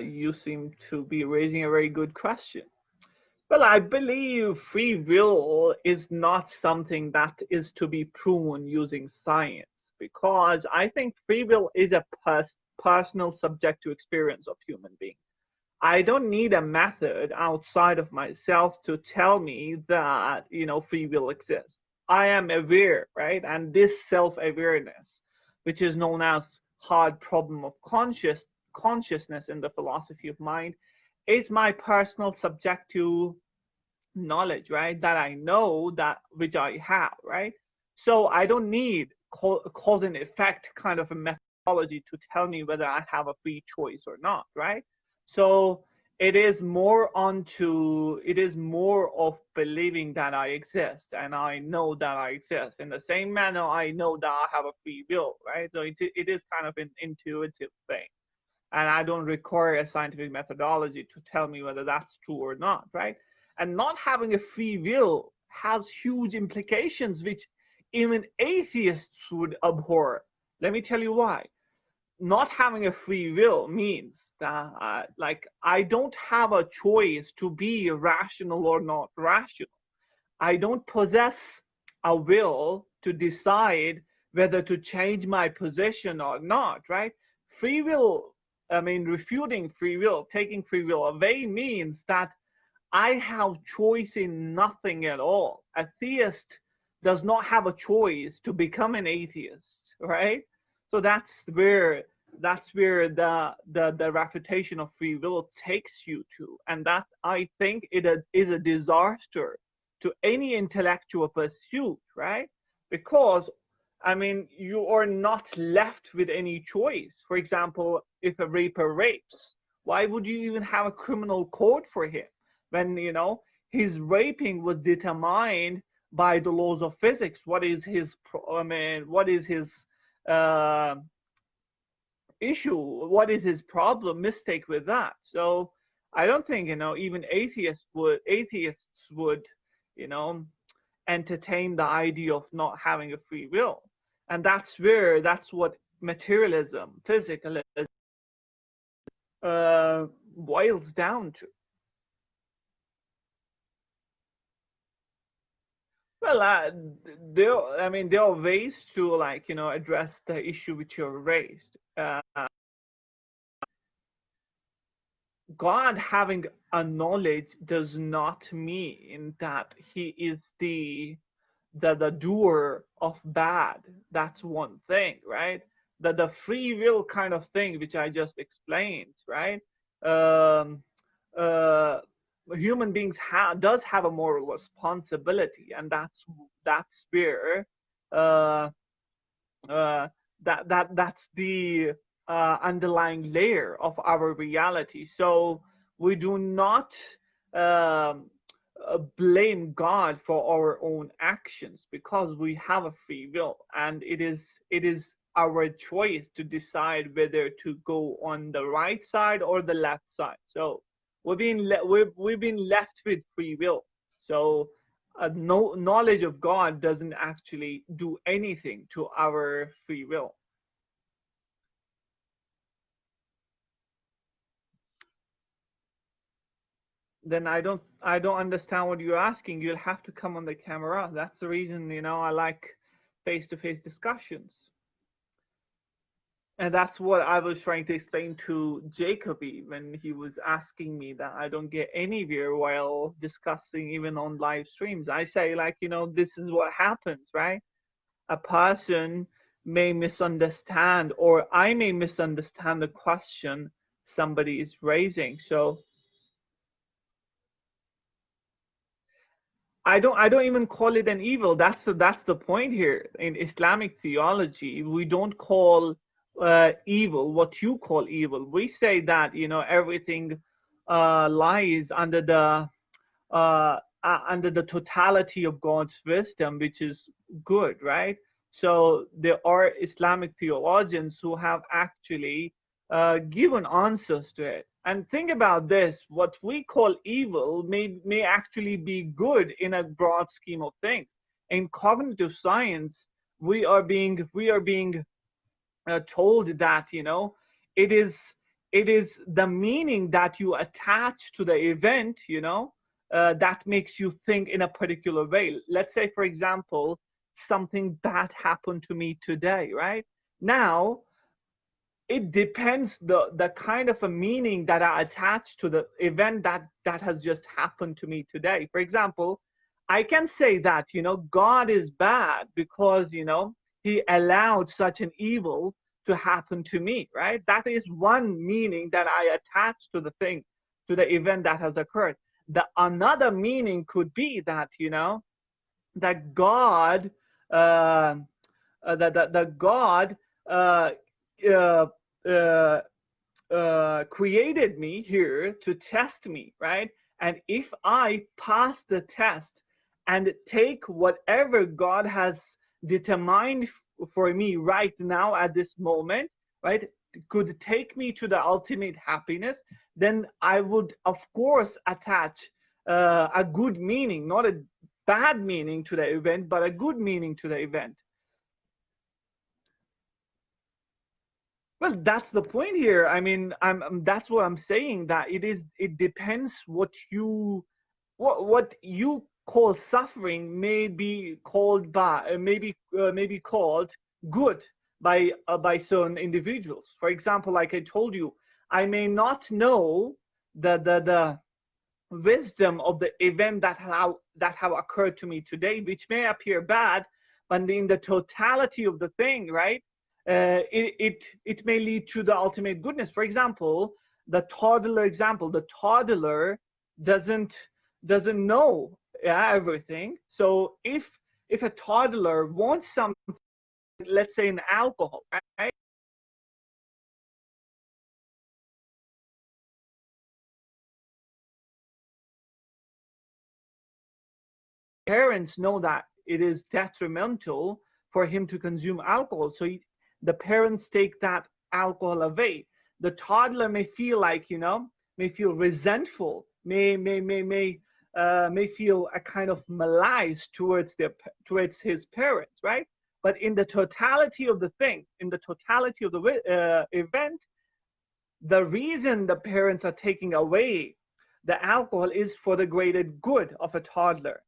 You seem to be raising a very good question. Well, I believe free will is not something that is to be proven using science, because I think free will is a personal subjective experience of human being. I don't need a method outside of myself to tell me that, free will exists. I am aware, right? And this self-awareness, which is known as hard problem of consciousness in the philosophy of mind, is my personal subjective knowledge, right? That I know that which I have, right? So I don't need cause and effect kind of a methodology to tell me whether I have a free choice or not, right? So it is more of believing that I exist and I know that I exist. In the same manner, I know that I have a free will, right? So it is kind of an intuitive thing. And I don't require a scientific methodology to tell me whether that's true or not, right? And not having a free will has huge implications, which even atheists would abhor. Let me tell you why. Not having a free will means that, like, I don't have a choice to be rational or not rational. I don't possess a will to decide whether to change my position or not, right? Free will, I mean, refuting free will, taking free will away means that I have choice in nothing at all. A theist does not have a choice to become an atheist, right? So that's where the refutation of free will takes you to, and that I think it is a disaster to any intellectual pursuit, right? Because I mean, you are not left with any choice. For example, if a raper rapes, why would you even have a criminal code for him when his raping was determined by the laws of physics? What is his what is his uh, issue? What is his problem, mistake with that? So I don't think even atheists would you know entertain the idea of not having a free will. And that's what materialism, physicalism, uh, boils down to. Well, there are ways to, like, address the issue which you raised. God having a knowledge does not mean that he is the doer of bad. That's one thing, right? The free will kind of thing which I just explained, right? Um, uh, Human beings does have a moral responsibility, and that's where uh, uh, that's the underlying layer of our reality. So we do not um, blame God for our own actions, because we have a free will, and it is our choice to decide whether to go on the right side or the left side. So we've been left with free will. So no knowledge of God doesn't actually do anything to our free will. Then I don't understand what you're asking. You'll have to come on the camera. That's the reason I like face-to-face discussions. And that's what I was trying to explain to Jacoby when he was asking me that I don't get anywhere while discussing even on live streams. I say, like, this is what happens, right? A person may misunderstand, or I may misunderstand the question somebody is raising. So I don't even call it an evil. That's the point here. In Islamic theology, we don't call evil what you call evil. We say that everything lies under the totality of God's wisdom, which is good, right? So there are Islamic theologians who have actually given answers to it. And think about this: what we call evil may actually be good in a broad scheme of things. In cognitive science, we are being told that it is it is the meaning that you attach to the event, that makes you think in a particular way. Let's say, for example, something bad happened to me today, right? Now, it depends the kind of a meaning that I attach to the event that has just happened to me today. For example, I can say that, God is bad because, he allowed such an evil to happen to me, right? That is one meaning that I attach to the thing, to the event that has occurred. The another meaning could be that, that God, uh, that God uh, uh, uh, created me here to test me, right? And if I pass the test and take whatever God has determined for me right now at this moment, right, could take me to the ultimate happiness, then I would, of course, attach a good meaning, not a bad meaning to the event, but a good meaning to the event. Well, that's the point here. I mean, that's what I'm saying, that it depends what you call suffering may be called maybe called good by certain individuals. For example, like I told you, I may not know the wisdom of the event that have occurred to me today, which may appear bad, but in the totality of the thing, right? It may lead to the ultimate goodness. For example, the toddler example, the toddler doesn't doesn't know, yeah, everything. So if a toddler wants something, let's say an alcohol, right? Parents know that it is detrimental for him to consume alcohol. So the parents take that alcohol away. The toddler may feel like, may feel resentful, may feel a kind of malice towards his parents, right? But in the totality of the thing, in the totality of the event, the reason the parents are taking away the alcohol is for the greater good of a toddler.